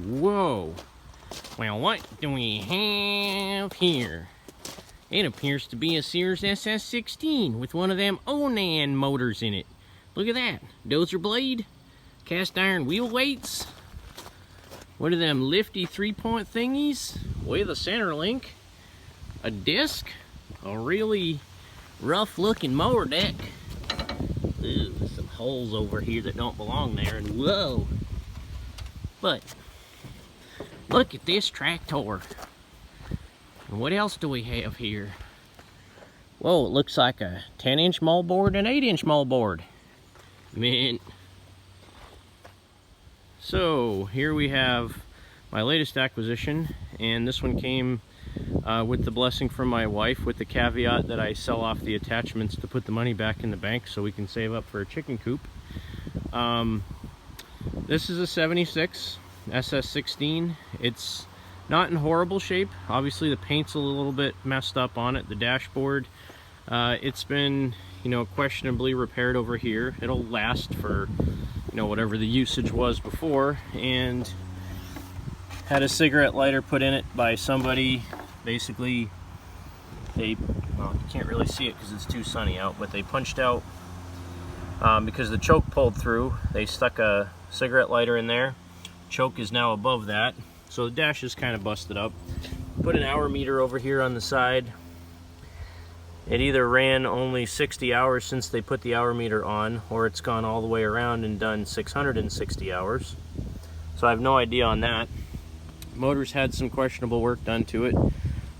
Whoa. Well, what do we have here? It appears to be a Sears SS16 with one of them Onan motors in it. Look at that. Dozer blade, cast iron wheel weights. What are them lifty 3-point thingies? With a center link, a disc, a really rough looking mower deck. Ooh, some holes over here that don't belong there, and whoa. But look at this tractor. And what else do we have here? Whoa, it looks like a 10-inch moldboard and 8-inch moldboard. Man. So here we have my latest acquisition, and this one came with the blessing from my wife, with the caveat that I sell off the attachments to put the money back in the bank so we can save up for a chicken coop. This is a 76 SS16. It's not in horrible shape. Obviously the paint's a little bit messed up on it. The dashboard, it's been, you know, questionably repaired over here. It'll last for, you know, whatever the usage was before. And had a cigarette lighter put in it by somebody. Basically, they, well, you can't really see it because it's too sunny out, but they punched out, because the choke pulled through, they stuck a cigarette lighter in there. Choke is now above that, so the dash is kind of busted up. Put an hour meter over here on the side. It either ran only 60 hours since they put the hour meter on, or it's gone all the way around and done 660 hours. So I have no idea on that. Motor's had some questionable work done to it.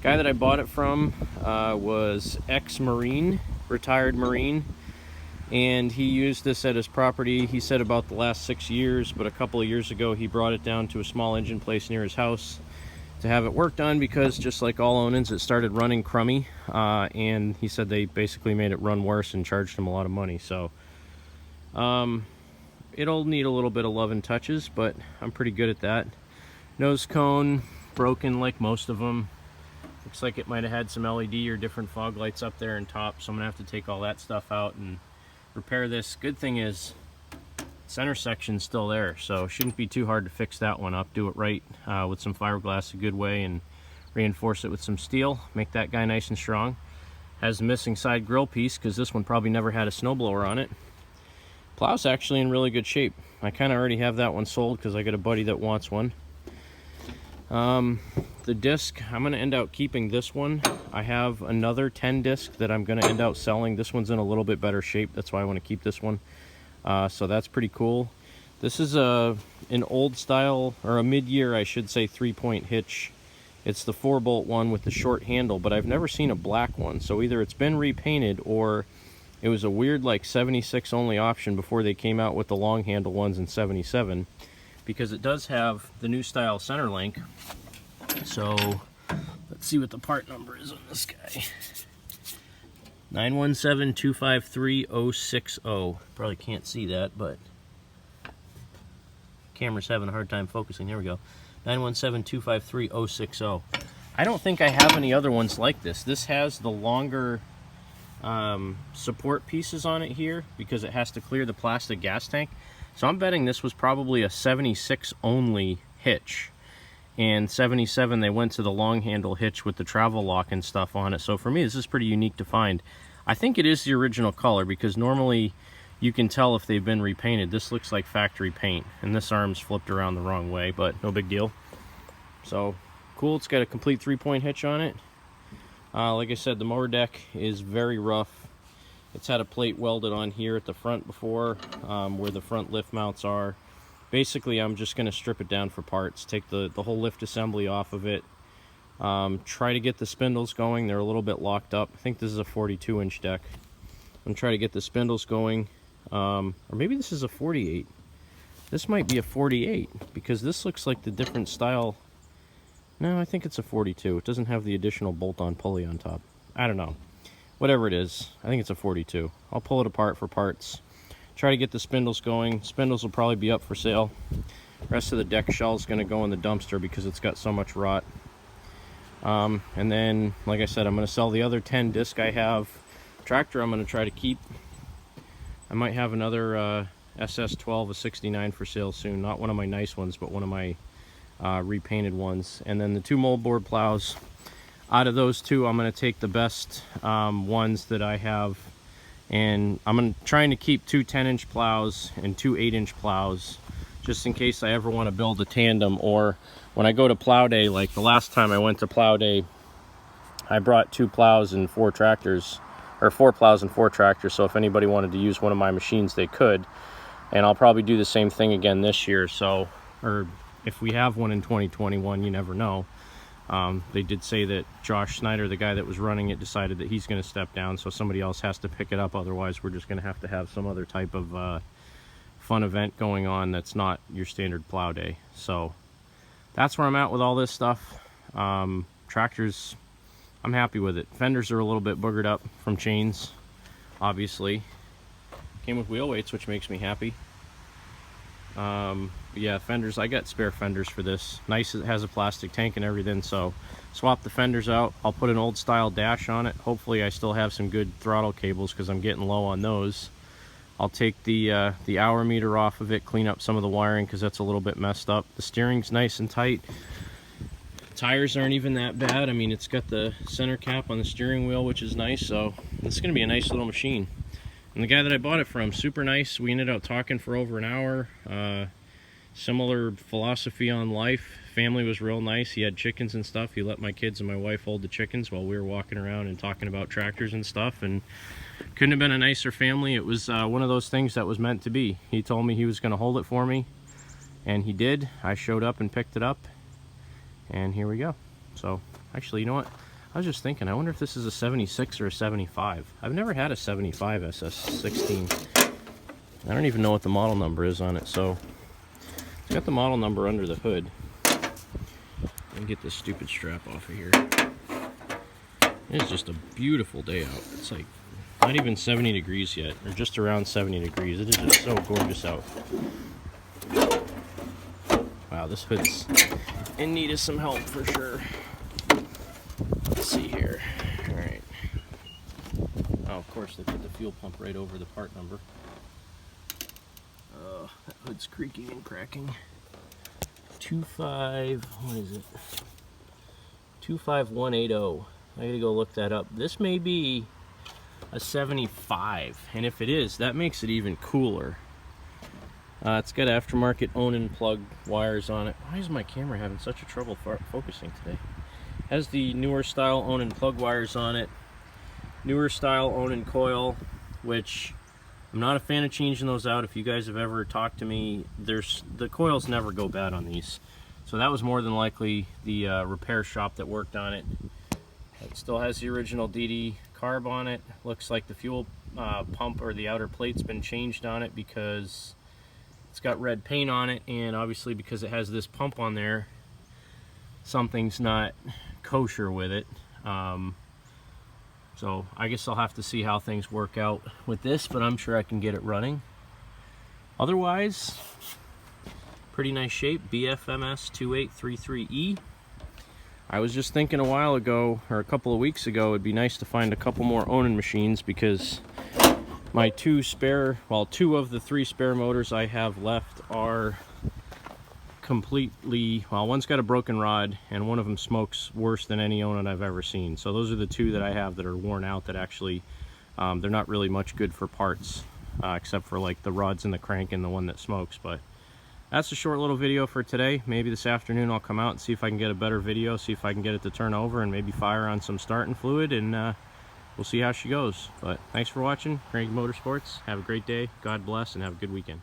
Guy that I bought it from was ex-Marine, retired Marine, and he used this at his property. He said about the last 6 years, but a couple of years ago he brought it down to a small engine place near his house to have it worked on, because just like all Onans, it started running crummy, and he said they basically made it run worse and charged him a lot of money. So it'll need a little bit of love and touches, but I'm pretty good at that. Nose cone broken like most of them. Looks like it might have had some LED or different fog lights up there and top, so I'm gonna have to take all that stuff out and repair this. Good thing is center section's still there, so it shouldn't be too hard to fix that one up. Do it right with some fiberglass a good way and reinforce it with some steel. Make that guy nice and strong. Has the missing side grill piece because this one probably never had a snowblower on it. Plow's actually in really good shape. I kind of already have that one sold because I got a buddy that wants one. The disc, I'm going to end up keeping this one. I have another 10 disc that I'm going to end up selling. This one's in a little bit better shape. That's why I want to keep this one. So that's pretty cool. This is an old style, or a mid-year, I should say, 3-point hitch. It's the 4-bolt one with the short handle, but I've never seen a black one. So either it's been repainted, or it was a weird like 76 only option before they came out with the long handle ones in 77. Because it does have the new style center link. So let's see what the part number is on this guy. 917-253-060. Probably can't see that, but camera's having a hard time focusing. There we go. 917-253-060. I don't think I have any other ones like this. This has the longer support pieces on it here because it has to clear the plastic gas tank. So I'm betting this was probably a 76 only hitch. And 77 they went to the long handle hitch with the travel lock and stuff on it. So for me this is pretty unique to find. I think it is the original color because normally you can tell if they've been repainted. This looks like factory paint, and this arm's flipped around the wrong way, but no big deal. So cool, it's got a complete 3-point hitch on it. Like I said, the mower deck is very rough. It's had a plate welded on here at the front before, where the front lift mounts are. Basically, I'm just going to strip it down for parts, take the whole lift assembly off of it, try to get the spindles going. They're a little bit locked up. I think this is a 42-inch deck. I'm going to try to get the spindles going, or maybe this is a 48. This might be a 48, because this looks like the different style. No, I think it's a 42. It doesn't have the additional bolt-on pulley on top. I don't know. Whatever it is, I think it's a 42. I'll pull it apart for parts. Try to get the spindles going. Spindles will probably be up for sale. Rest of the deck shell is going to go in the dumpster because it's got so much rot. And then, like I said, I'm going to sell the other 10 disc I have. Tractor I'm going to try to keep. I might have another SS12, a 69 for sale soon. Not one of my nice ones, but one of my repainted ones. And then the 2 moldboard plows. Out of those 2, I'm going to take the best ones that I have, and I'm trying to keep 2 10-inch plows and 2 8-inch plows, just in case I ever want to build a tandem, or when I go to plow day, like the last time I went to plow day, I brought 2 plows and 4 tractors, or 4 plows and 4 tractors, so if anybody wanted to use one of my machines, they could. And I'll probably do the same thing again this year, so, or if we have one in 2021, you never know. They did say that Josh Snyder, the guy that was running it, decided that he's going to step down, so somebody else has to pick it up. Otherwise, we're just going to have some other type of fun event going on that's not your standard plow day. So that's where I'm at with all this stuff. Tractors, I'm happy with it. Fenders are a little bit boogered up from chains, obviously. Came with wheel weights, which makes me happy. Yeah, fenders, I got spare fenders for this. Nice, it has a plastic tank and everything, so swap the fenders out. I'll put an old style dash on it. Hopefully I still have some good throttle cables because I'm getting low on those. I'll take the hour meter off of it, clean up some of the wiring because that's a little bit messed up. The steering's nice and tight. Tires aren't even that bad. I mean, it's got the center cap on the steering wheel, which is nice, so this is going to be a nice little machine. And the guy that I bought it from, super nice. We ended up talking for over an hour. Similar philosophy on life. Family was real nice. He had chickens and stuff. He let my kids and my wife hold the chickens while we were walking around and talking about tractors and stuff. And couldn't have been a nicer family. It was one of those things that was meant to be. He told me he was going to hold it for me, and he did. I showed up and picked it up, and here we go. So, actually, you know what? I was just thinking, I wonder if this is a 76 or a 75. I've never had a 75 SS16. I don't even know what the model number is on it, so it's got the model number under the hood. Let me get this stupid strap off of here. It's just a beautiful day out. It's like not even 70 degrees yet, or just around 70 degrees. It is just so gorgeous out. Wow, this hood's in need of some help for sure. Let's see here. Alright. Oh, of course, they put the fuel pump right over the part number. Oh, that hood's creaking and cracking. 25180. I gotta go look that up. This may be a 75, and if it is, that makes it even cooler. It's got aftermarket own-in plug wires on it. Why is my camera having such a trouble focusing today? Has the newer style own-in plug wires on it. Newer style own-in coil, which I'm not a fan of changing those out. If you guys have ever talked to me, the coils never go bad on these. So that was more than likely the repair shop that worked on it. It still has the original DD carb on it. Looks like the fuel pump or the outer plate's been changed on it because it's got red paint on it, and obviously because it has this pump on there, something's not kosher with it. So I guess I'll have to see how things work out with this, but I'm sure I can get it running. Otherwise, pretty nice shape. BFMS 2833E. I was just thinking a while ago, or a couple of weeks ago, it'd be nice to find a couple more Onan machines because my two of the 3 spare motors I have left are completely, well, one's got a broken rod and one of them smokes worse than any Onan I've ever seen. So those are the 2 that I have that are worn out, that actually they're not really much good for parts except for like the rods in the crank and the one that smokes. But that's a short little video for today. Maybe this afternoon I'll come out and see if I can get a better video, see if I can get it to turn over and maybe fire on some starting fluid, and we'll see how she goes. But thanks for watching Cranky Motorsports. Have a great day, God bless, and have a good weekend.